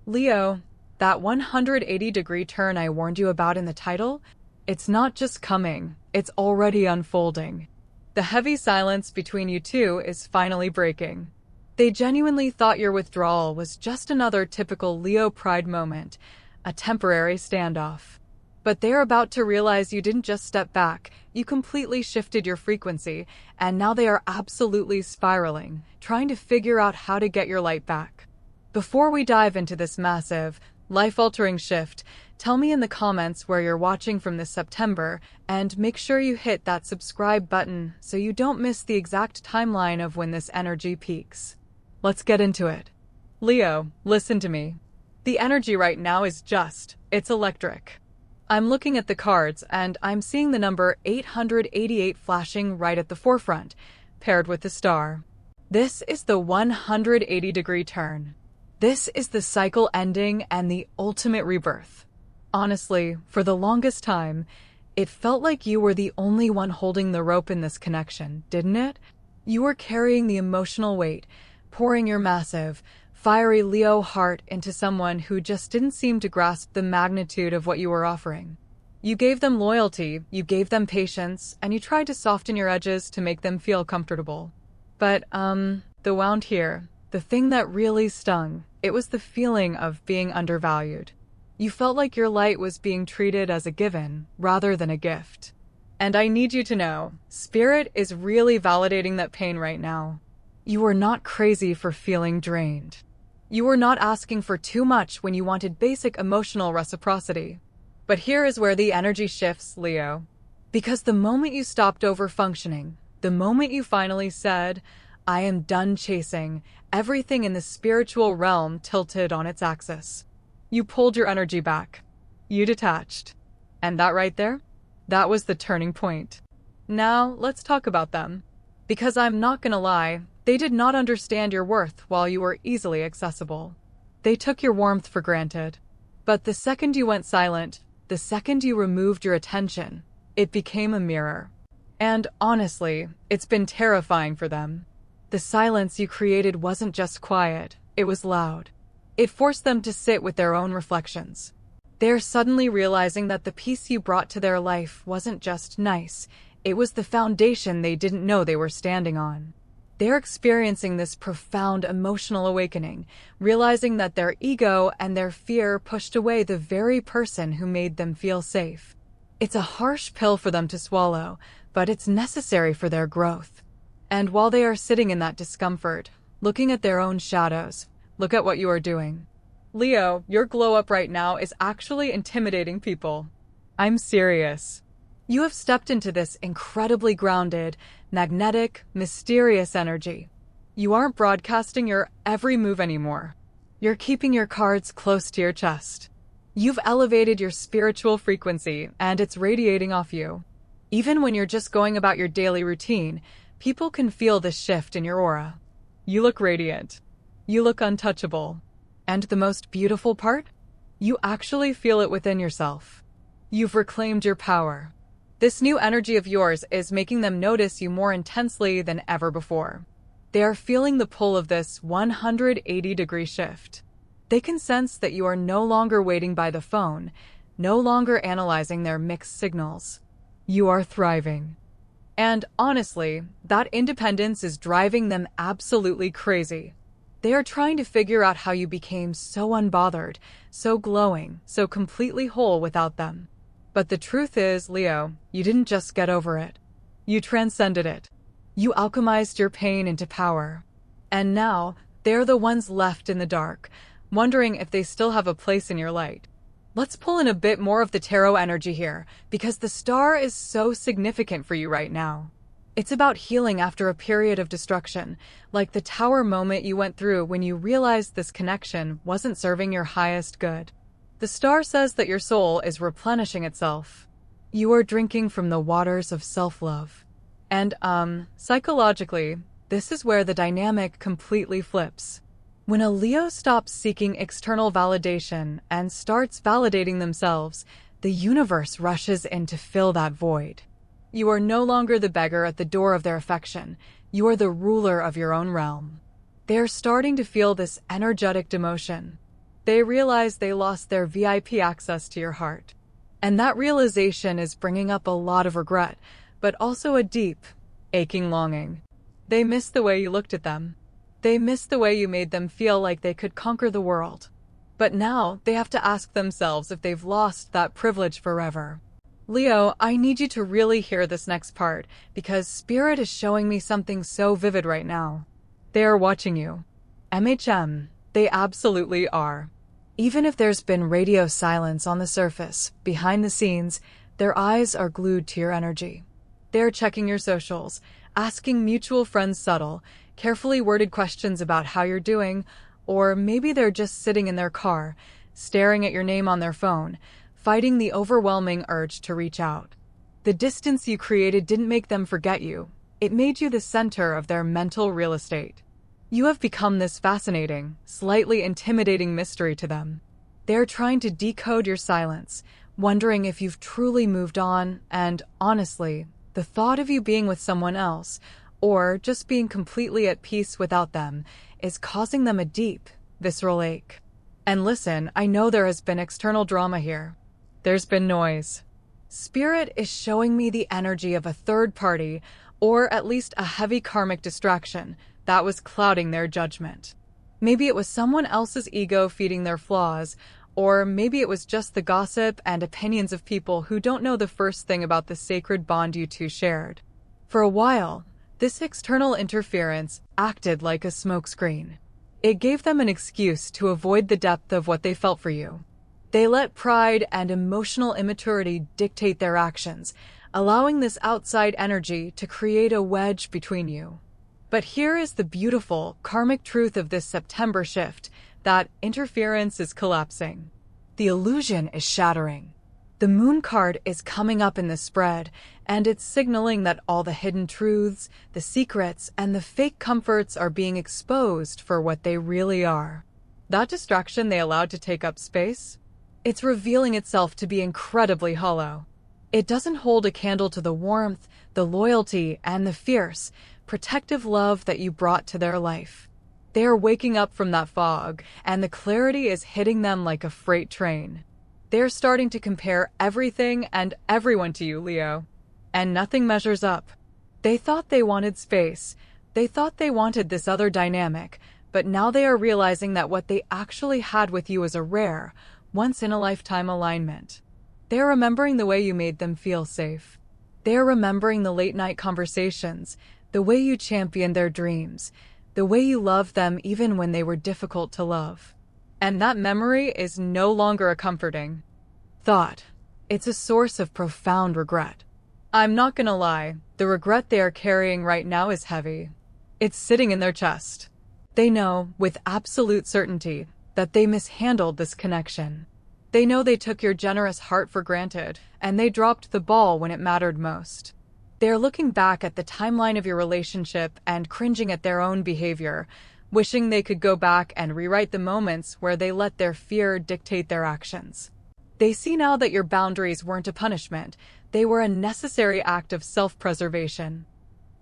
Leo, that 180-degree turn I warned you about in the title, it's not just coming, it's already unfolding. The heavy silence between you two is finally breaking. They genuinely thought your withdrawal was just another typical Leo pride moment, a temporary standoff. But they're about to realize you didn't just step back, you completely shifted your frequency, and now they are absolutely spiraling, trying to figure out how to get your light back. Before we dive into this massive, life-altering shift, tell me in the comments where you're watching from this September, and make sure you hit that subscribe button so you don't miss the exact timeline of when this energy peaks. Let's get into it. Leo, listen to me. The energy right now is it's electric. I'm looking at the cards and I'm seeing the number 888 flashing right at the forefront, paired with the star. This is the 180-degree turn. This is the cycle ending and the ultimate rebirth. Honestly, for the longest time, it felt like you were the only one holding the rope in this connection, didn't it? You were carrying the emotional weight, pouring your massive, fiery Leo heart into someone who just didn't seem to grasp the magnitude of what you were offering. You gave them loyalty, you gave them patience, and you tried to soften your edges to make them feel comfortable. But, the wound here, the thing that really stung, it was the feeling of being undervalued. You felt like your light was being treated as a given, rather than a gift. And I need you to know, Spirit is really validating that pain right now. You are not crazy for feeling drained. You were not asking for too much when you wanted basic emotional reciprocity. But here is where the energy shifts, Leo. Because the moment you stopped over-functioning, the moment you finally said, I am done chasing, everything in the spiritual realm tilted on its axis. You pulled your energy back. You detached. And that right there? That was the turning point. Now, let's talk about them. Because I'm not gonna lie, they did not understand your worth while you were easily accessible. They took your warmth for granted. But the second you went silent, the second you removed your attention, it became a mirror. And honestly, it's been terrifying for them. The silence you created wasn't just quiet, it was loud. It forced them to sit with their own reflections. They're suddenly realizing that the peace you brought to their life wasn't just nice, it was the foundation they didn't know they were standing on. They're experiencing this profound emotional awakening, realizing that their ego and their fear pushed away the very person who made them feel safe. It's a harsh pill for them to swallow, but it's necessary for their growth. And while they are sitting in that discomfort, looking at their own shadows, look at what you are doing. Leo, your glow up right now is actually intimidating people. I'm serious. You have stepped into this incredibly grounded, magnetic, mysterious energy. You aren't broadcasting your every move anymore. You're keeping your cards close to your chest. You've elevated your spiritual frequency, and it's radiating off you. Even when you're just going about your daily routine, people can feel this shift in your aura. You look radiant. You look untouchable. And the most beautiful part? You actually feel it within yourself. You've reclaimed your power. This new energy of yours is making them notice you more intensely than ever before. They are feeling the pull of this 180-degree shift. They can sense that you are no longer waiting by the phone, no longer analyzing their mixed signals. You are thriving. And honestly, that independence is driving them absolutely crazy. They are trying to figure out how you became so unbothered, so glowing, so completely whole without them. But the truth is, Leo, you didn't just get over it. You transcended it. You alchemized your pain into power. And now, they're the ones left in the dark, wondering if they still have a place in your light. Let's pull in a bit more of the tarot energy here, because the star is so significant for you right now. It's about healing after a period of destruction, like the tower moment you went through when you realized this connection wasn't serving your highest good. The star says that your soul is replenishing itself. You are drinking from the waters of self-love. And, psychologically, this is where the dynamic completely flips. When a Leo stops seeking external validation and starts validating themselves, the universe rushes in to fill that void. You are no longer the beggar at the door of their affection. You are the ruler of your own realm. They are starting to feel this energetic demotion. They realize they lost their VIP access to your heart. And that realization is bringing up a lot of regret, but also a deep, aching longing. They miss the way you looked at them. They miss the way you made them feel like they could conquer the world. But now they have to ask themselves if they've lost that privilege forever. Leo, I need you to really hear this next part, because Spirit is showing me something so vivid right now. They are watching you. They absolutely are. Even if there's been radio silence on the surface, behind the scenes, their eyes are glued to your energy. They're checking your socials, asking mutual friends subtle, carefully worded questions about how you're doing, or maybe they're just sitting in their car, staring at your name on their phone, fighting the overwhelming urge to reach out. The distance you created didn't make them forget you. It made you the center of their mental real estate. You have become this fascinating, slightly intimidating mystery to them. They're trying to decode your silence, wondering if you've truly moved on, and honestly, the thought of you being with someone else, or just being completely at peace without them, is causing them a deep, visceral ache. And listen, I know there has been external drama here. There's been noise. Spirit is showing me the energy of a third party, or at least a heavy karmic distraction, that was clouding their judgment. Maybe it was someone else's ego feeding their flaws, or maybe it was just the gossip and opinions of people who don't know the first thing about the sacred bond you two shared. For a while, this external interference acted like a smokescreen. It gave them an excuse to avoid the depth of what they felt for you. They let pride and emotional immaturity dictate their actions, allowing this outside energy to create a wedge between you. But here is the beautiful, karmic truth of this September shift, that interference is collapsing. The illusion is shattering. The moon card is coming up in the spread, and it's signaling that all the hidden truths, the secrets, and the fake comforts are being exposed for what they really are. That distraction they allowed to take up space? It's revealing itself to be incredibly hollow. It doesn't hold a candle to the warmth, the loyalty, and the fierce, protective love that you brought to their life. They are waking up from that fog, and the clarity is hitting them like a freight train. They're starting to compare everything and everyone to you, Leo. And nothing measures up. They thought they wanted space. They thought they wanted this other dynamic, but now they are realizing that what they actually had with you is a rare, once-in-a-lifetime alignment. They're remembering the way you made them feel safe. They're remembering the late-night conversations, the way you championed their dreams, the way you loved them even when they were difficult to love. And that memory is no longer a comforting thought. It's a source of profound regret. I'm not gonna lie, the regret they are carrying right now is heavy. It's sitting in their chest. They know, with absolute certainty, that they mishandled this connection. They know they took your generous heart for granted, and they dropped the ball when it mattered most. They're looking back at the timeline of your relationship and cringing at their own behavior, wishing they could go back and rewrite the moments where they let their fear dictate their actions. They see now that your boundaries weren't a punishment, they were a necessary act of self-preservation.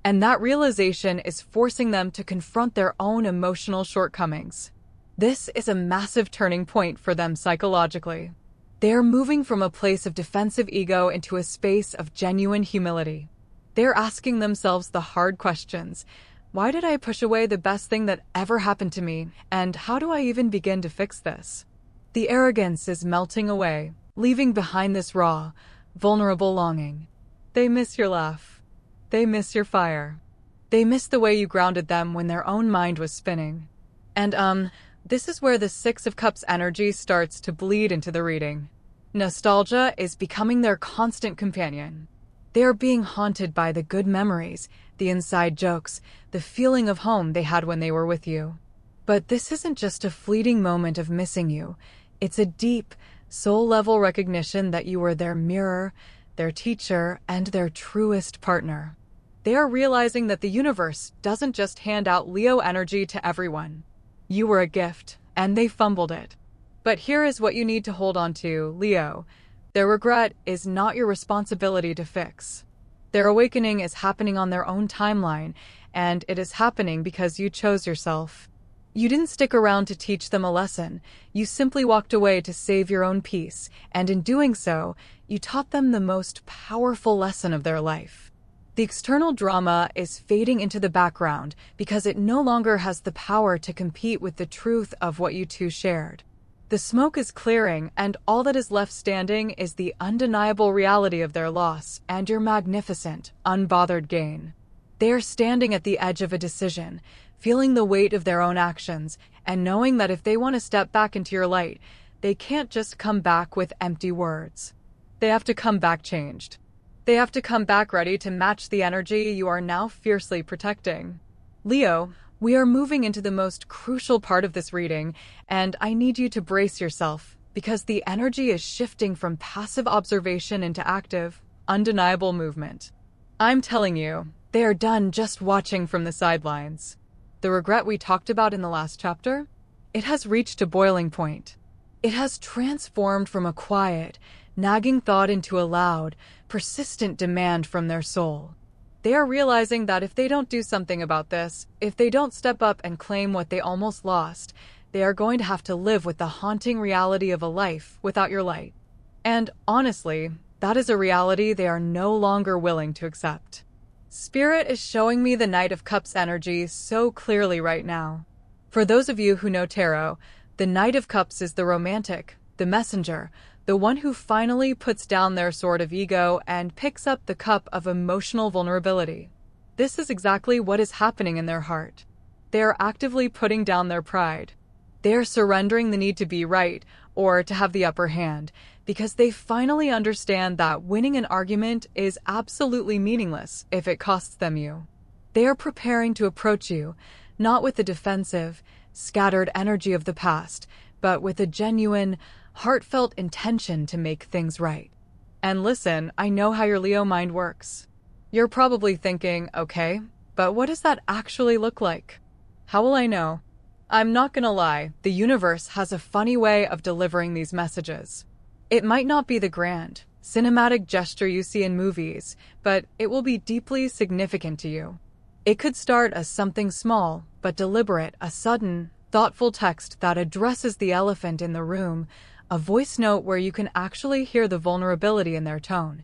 And that realization is forcing them to confront their own emotional shortcomings. This is a massive turning point for them psychologically. They are moving from a place of defensive ego into a space of genuine humility. They're asking themselves the hard questions. Why did I push away the best thing that ever happened to me? And how do I even begin to fix this? The arrogance is melting away, leaving behind this raw, vulnerable longing. They miss your laugh. They miss your fire. They miss the way you grounded them when their own mind was spinning. And this is where the Six of Cups energy starts to bleed into the reading. Nostalgia is becoming their constant companion. They are being haunted by the good memories, the inside jokes, the feeling of home they had when they were with you. But this isn't just a fleeting moment of missing you. It's a deep, soul-level recognition that you were their mirror, their teacher, and their truest partner. They are realizing that the universe doesn't just hand out Leo energy to everyone. You were a gift, and they fumbled it. But here is what you need to hold on to, Leo. Their regret is not your responsibility to fix. Their awakening is happening on their own timeline, and it is happening because you chose yourself. You didn't stick around to teach them a lesson. You simply walked away to save your own peace, and in doing so, you taught them the most powerful lesson of their life. The external drama is fading into the background because it no longer has the power to compete with the truth of what you two shared. The smoke is clearing, and all that is left standing is the undeniable reality of their loss and your magnificent, unbothered gain. They are standing at the edge of a decision, feeling the weight of their own actions, and knowing that if they want to step back into your light, they can't just come back with empty words. They have to come back changed. They have to come back ready to match the energy you are now fiercely protecting. Leo, we are moving into the most crucial part of this reading, and I need you to brace yourself, because the energy is shifting from passive observation into active, undeniable movement. I'm telling you, they are done just watching from the sidelines. The regret we talked about in the last chapter? It has reached a boiling point. It has transformed from a quiet, nagging thought into a loud, persistent demand from their soul. They are realizing that if they don't do something about this, if they don't step up and claim what they almost lost, they are going to have to live with the haunting reality of a life without your light. And honestly, that is a reality they are no longer willing to accept. Spirit is showing me the Knight of Cups energy so clearly right now. For those of you who know tarot, the Knight of Cups is the romantic, the messenger, the one who finally puts down their sword of ego and picks up the cup of emotional vulnerability. This is exactly what is happening in their heart. They are actively putting down their pride. They are surrendering the need to be right or to have the upper hand, because they finally understand that winning an argument is absolutely meaningless if it costs them you. They are preparing to approach you, not with the defensive, scattered energy of the past, but with a genuine, heartfelt intention to make things right. And listen, I know how your Leo mind works. You're probably thinking, okay, but what does that actually look like? How will I know? I'm not gonna lie, the universe has a funny way of delivering these messages. It might not be the grand, cinematic gesture you see in movies, but it will be deeply significant to you. It could start as something small, but deliberate, a sudden, thoughtful text that addresses the elephant in the room, a voice note where you can actually hear the vulnerability in their tone.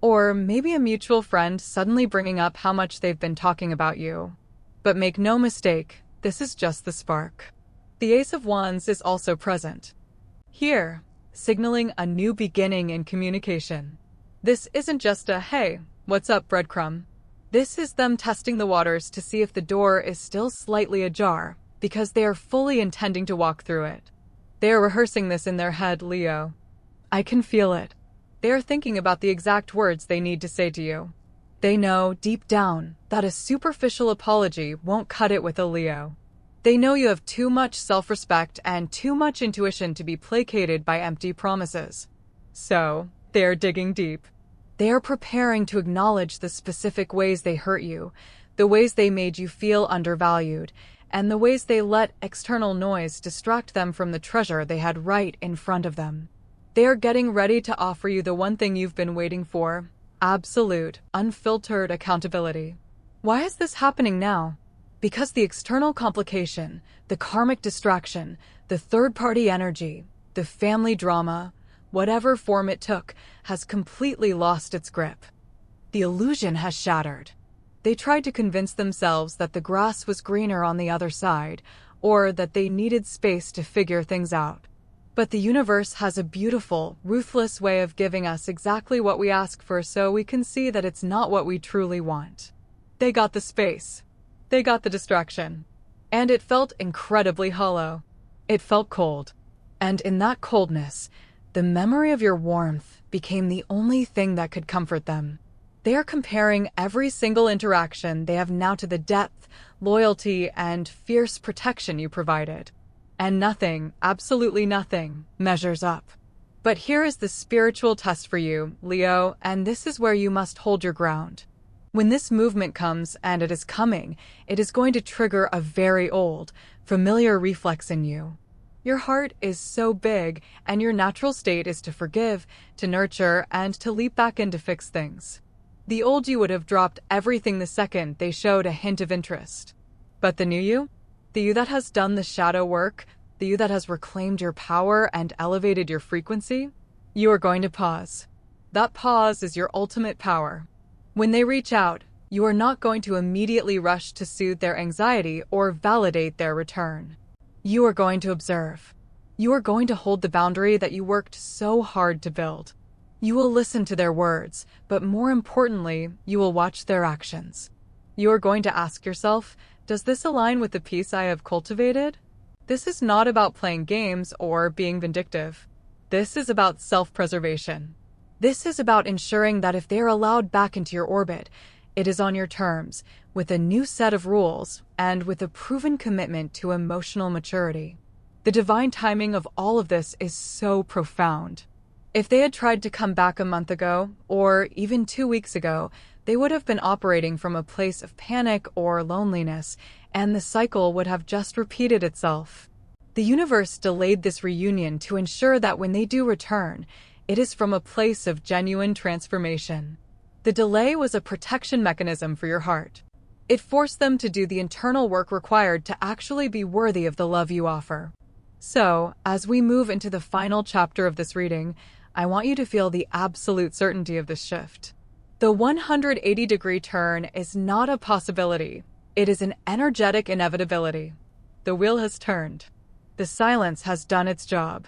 Or maybe a mutual friend suddenly bringing up how much they've been talking about you. But make no mistake, this is just the spark. The Ace of Wands is also present. Here, signaling a new beginning in communication. This isn't just a, hey, what's up, breadcrumb? This is them testing the waters to see if the door is still slightly ajar, because they are fully intending to walk through it. They are rehearsing this in their head, Leo. I can feel it. They are thinking about the exact words they need to say to you. They know, deep down, that a superficial apology won't cut it with a Leo. They know you have too much self-respect and too much intuition to be placated by empty promises. So, they are digging deep. They are preparing to acknowledge the specific ways they hurt you, the ways they made you feel undervalued, and the ways they let external noise distract them from the treasure they had right in front of them. They are getting ready to offer you the one thing you've been waiting for: absolute, unfiltered accountability. Why is this happening now? Because the external complication, the karmic distraction, the third-party energy, the family drama, whatever form it took, has completely lost its grip. The illusion has shattered. They tried to convince themselves that the grass was greener on the other side, or that they needed space to figure things out. But the universe has a beautiful, ruthless way of giving us exactly what we ask for, so we can see that it's not what we truly want. They got the space. They got the distraction. And it felt incredibly hollow. It felt cold. And in that coldness, the memory of your warmth became the only thing that could comfort them. They are comparing every single interaction they have now to the depth, loyalty, and fierce protection you provided. And nothing, absolutely nothing, measures up. But here is the spiritual test for you, Leo, and this is where you must hold your ground. When this movement comes, and it is coming, it is going to trigger a very old, familiar reflex in you. Your heart is so big, and your natural state is to forgive, to nurture, and to leap back in to fix things. The old you would have dropped everything the second they showed a hint of interest. But the new you? The you that has done the shadow work, the you that has reclaimed your power and elevated your frequency, you are going to pause. That pause is your ultimate power. When they reach out, you are not going to immediately rush to soothe their anxiety or validate their return. You are going to observe. You are going to hold the boundary that you worked so hard to build. You will listen to their words, but more importantly, you will watch their actions. You are going to ask yourself, does this align with the peace I have cultivated? This is not about playing games or being vindictive. This is about self-preservation. This is about ensuring that if they are allowed back into your orbit, it is on your terms, with a new set of rules, and with a proven commitment to emotional maturity. The divine timing of all of this is so profound. If they had tried to come back a month ago, or even 2 weeks ago, they would have been operating from a place of panic or loneliness, and the cycle would have just repeated itself. The universe delayed this reunion to ensure that when they do return, it is from a place of genuine transformation. The delay was a protection mechanism for your heart. It forced them to do the internal work required to actually be worthy of the love you offer. So, as we move into the final chapter of this reading, I want you to feel the absolute certainty of this shift. The 180-degree turn is not a possibility. It is an energetic inevitability. The wheel has turned. The silence has done its job.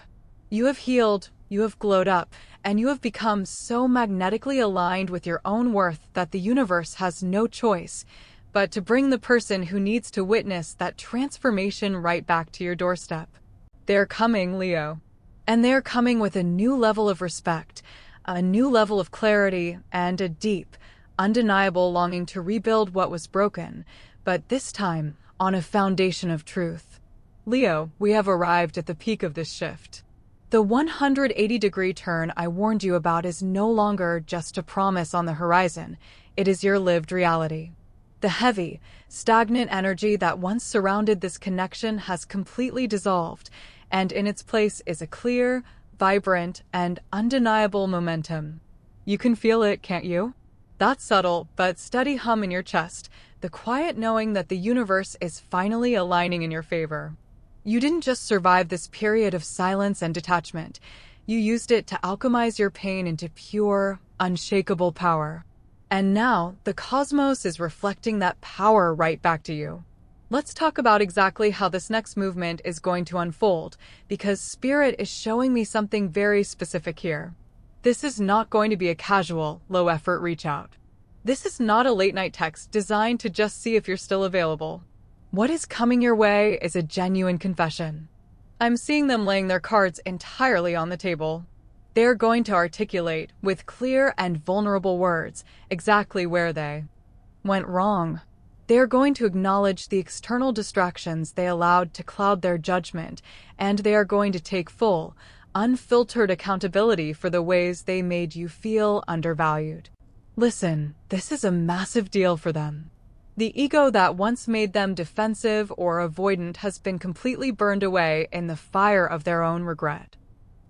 You have healed, you have glowed up, and you have become so magnetically aligned with your own worth that the universe has no choice but to bring the person who needs to witness that transformation right back to your doorstep. They're coming, Leo. And they're coming with a new level of respect, a new level of clarity, and a deep, undeniable longing to rebuild what was broken, but this time on a foundation of truth. Leo, we have arrived at the peak of this shift. The 180-degree turn I warned you about is no longer just a promise on the horizon. It is your lived reality. The heavy, stagnant energy that once surrounded this connection has completely dissolved, and in its place is a clear, vibrant, and undeniable momentum. You can feel it, can't you? That subtle but steady hum in your chest, the quiet knowing that the universe is finally aligning in your favor. You didn't just survive this period of silence and detachment. You used it to alchemize your pain into pure, unshakable power. And now, the cosmos is reflecting that power right back to you. Let's talk about exactly how this next movement is going to unfold, because Spirit is showing me something very specific here. This is not going to be a casual, low-effort reach-out. This is not a late-night text designed to just see if you're still available. What is coming your way is a genuine confession. I'm seeing them laying their cards entirely on the table. They're going to articulate, with clear and vulnerable words, exactly where they went wrong. They are going to acknowledge the external distractions they allowed to cloud their judgment, and they are going to take full, unfiltered accountability for the ways they made you feel undervalued. Listen, this is a massive deal for them. The ego that once made them defensive or avoidant has been completely burned away in the fire of their own regret.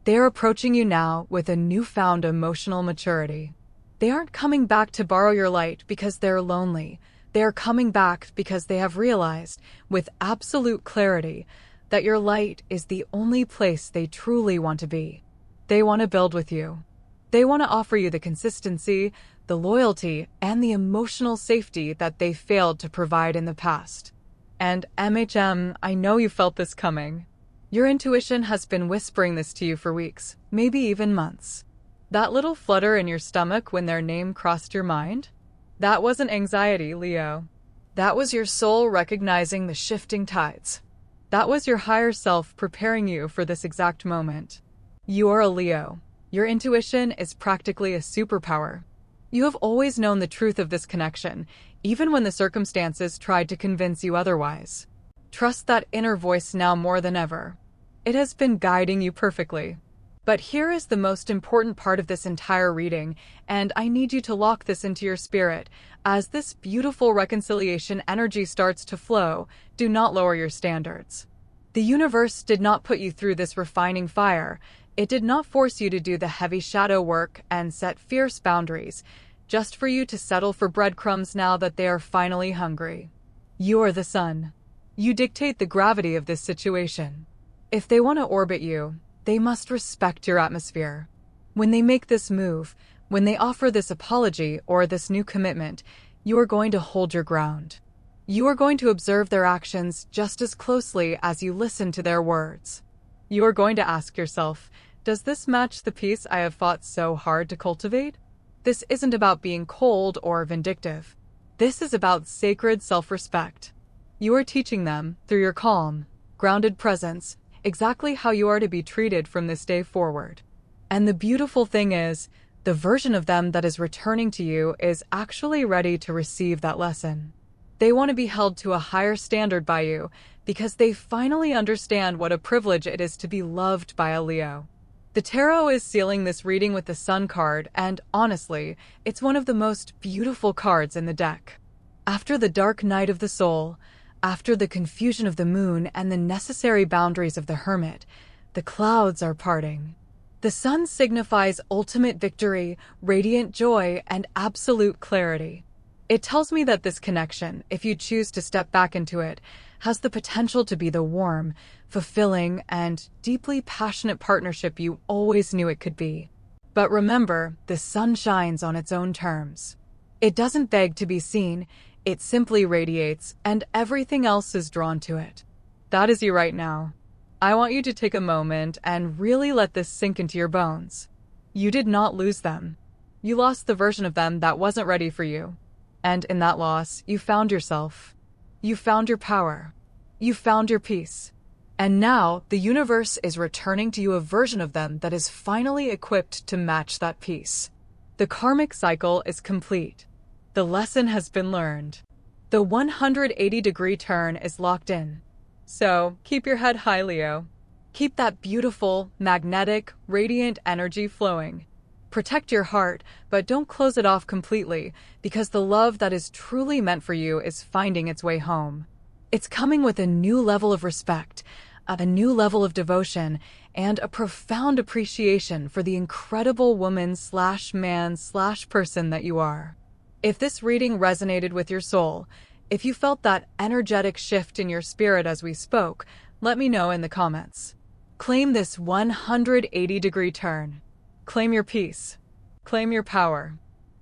They are approaching you now with a newfound emotional maturity. They aren't coming back to borrow your light because they're lonely. They are coming back because they have realized, with absolute clarity, that your light is the only place they truly want to be. They want to build with you. They want to offer you the consistency, the loyalty, and the emotional safety that they failed to provide in the past. And I know you felt this coming. Your intuition has been whispering this to you for weeks, maybe even months. That little flutter in your stomach when their name crossed your mind? That wasn't anxiety, Leo. That was your soul recognizing the shifting tides. That was your higher self preparing you for this exact moment. You are a Leo. Your intuition is practically a superpower. You have always known the truth of this connection, even when the circumstances tried to convince you otherwise. Trust that inner voice now more than ever. It has been guiding you perfectly. But here is the most important part of this entire reading, and I need you to lock this into your spirit. As this beautiful reconciliation energy starts to flow, do not lower your standards. The universe did not put you through this refining fire. It did not force you to do the heavy shadow work and set fierce boundaries, just for you to settle for breadcrumbs now that they are finally hungry. You are the sun. You dictate the gravity of this situation. If they want to orbit you, they must respect your atmosphere. When they make this move, when they offer this apology or this new commitment, you are going to hold your ground. You are going to observe their actions just as closely as you listen to their words. You are going to ask yourself, does this match the peace I have fought so hard to cultivate? This isn't about being cold or vindictive. This is about sacred self-respect. You are teaching them, through your calm, grounded presence, exactly how you are to be treated from this day forward. And the beautiful thing is, the version of them that is returning to you is actually ready to receive that lesson. They want to be held to a higher standard by you because they finally understand what a privilege it is to be loved by a Leo. The tarot is sealing this reading with the Sun card, and honestly, it's one of the most beautiful cards in the deck. After the dark night of the soul, after the confusion of the moon and the necessary boundaries of the hermit, the clouds are parting. The sun signifies ultimate victory, radiant joy, and absolute clarity. It tells me that this connection, if you choose to step back into it, has the potential to be the warm, fulfilling, and deeply passionate partnership you always knew it could be. But remember, the sun shines on its own terms. It doesn't beg to be seen, it simply radiates, and everything else is drawn to it. That is you right now. I want you to take a moment and really let this sink into your bones. You did not lose them. You lost the version of them that wasn't ready for you. And in that loss, you found yourself. You found your power. You found your peace. And now, the universe is returning to you a version of them that is finally equipped to match that peace. The karmic cycle is complete. The lesson has been learned. The 180-degree turn is locked in. So, keep your head high, Leo. Keep that beautiful, magnetic, radiant energy flowing. Protect your heart, but don't close it off completely, because the love that is truly meant for you is finding its way home. It's coming with a new level of respect, a new level of devotion, and a profound appreciation for the incredible woman/man/person that you are. If this reading resonated with your soul, if you felt that energetic shift in your spirit as we spoke, let me know in the comments. Claim this 180-degree turn. Claim your peace. Claim your power.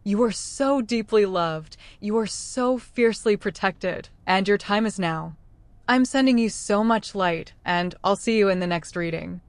You are so deeply loved. You are so fiercely protected. And your time is now. I'm sending you so much light, and I'll see you in the next reading.